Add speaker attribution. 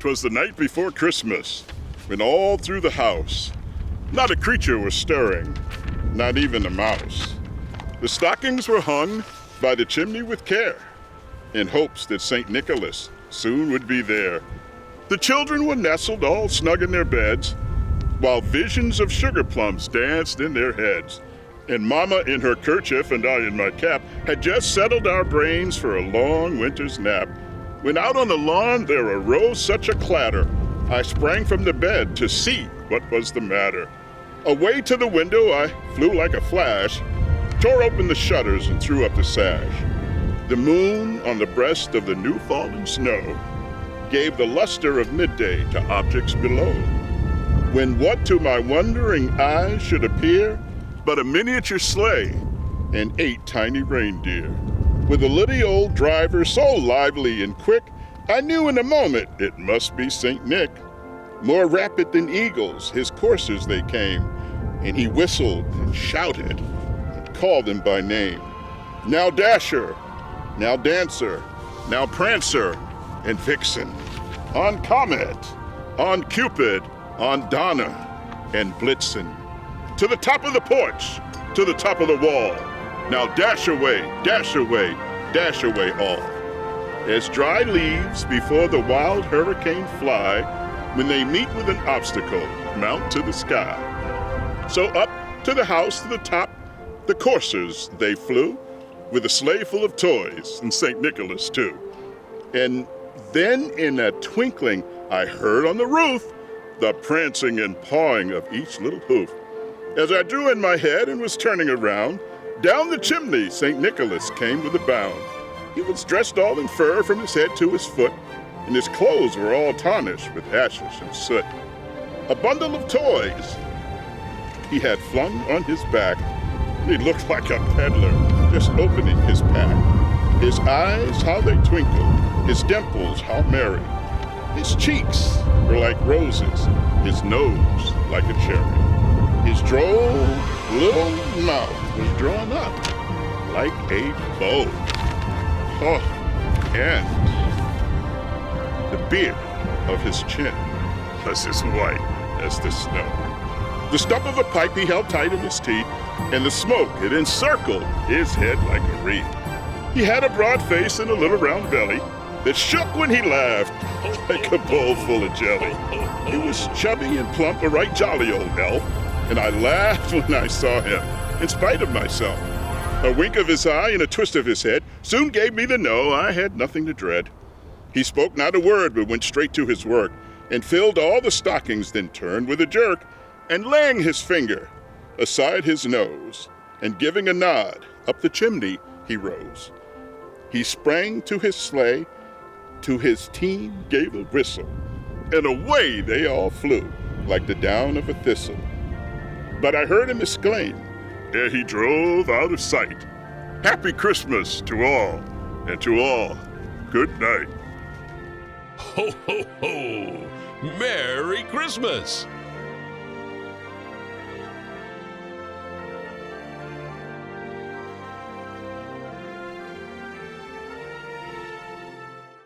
Speaker 1: 'Twas the night before Christmas, when all through the house not a creature was stirring, not even a mouse. The stockings were hung by the chimney with care, in hopes that St. Nicholas soon would be there. The children were nestled all snug in their beds, while visions of sugar plums danced in their heads. And Mama in her kerchief and I in my cap had just settled our brains for a long winter's nap, when out on the lawn there arose such a clatter, I sprang from the bed to see what was the matter. Away to the window I flew like a flash, tore open the shutters and threw up the sash. The moon on the breast of the new fallen snow gave the luster of midday to objects below, when what to my wondering eyes should appear but a miniature sleigh and 8 tiny reindeer. With a little old driver so lively and quick, I knew in a moment it must be St. Nick. More rapid than eagles, his coursers they came, and he whistled and shouted and called them by name. Now Dasher, now Dancer, now Prancer and Vixen, on Comet, on Cupid, on Donner and Blitzen. To the top of the porch, to the top of the wall, now dash away, dash away, dash away all. As dry leaves before the wild hurricane fly, when they meet with an obstacle, mount to the sky. So up to the house to the top, the coursers they flew, with a sleigh full of toys and St. Nicholas too. And then in a twinkling, I heard on the roof the prancing and pawing of each little hoof. As I drew in my head and was turning around, down the chimney St. Nicholas came with a bound. He was dressed all in fur from his head to his foot, and his clothes were all tarnished with ashes and soot. A bundle of toys he had flung on his back. He looked like a peddler just opening his pack. His eyes, how they twinkled, his dimples, how merry. His cheeks were like roses, his nose like a cherry. His droll little mouth was drawn up like a bow. Oh, and the beard of his chin was as white as the snow. The stump of a pipe he held tight in his teeth, and the smoke had encircled his head like a wreath. He had a broad face and a little round belly that shook when he laughed like a bowl full of jelly. He was chubby and plump, a right jolly old elf, and I laughed when I saw him, in spite of myself. A wink of his eye and a twist of his head soon gave me to know I had nothing to dread. He spoke not a word, but went straight to his work, and filled all the stockings, then turned with a jerk, and laying his finger aside his nose, and giving a nod, up the chimney he rose. He sprang to his sleigh, to his team gave a whistle, and away they all flew, like the down of a thistle. But I heard him exclaim, ere he drove out of sight, "Happy Christmas to all, and to all, good night."
Speaker 2: Ho, ho, ho! Merry Christmas!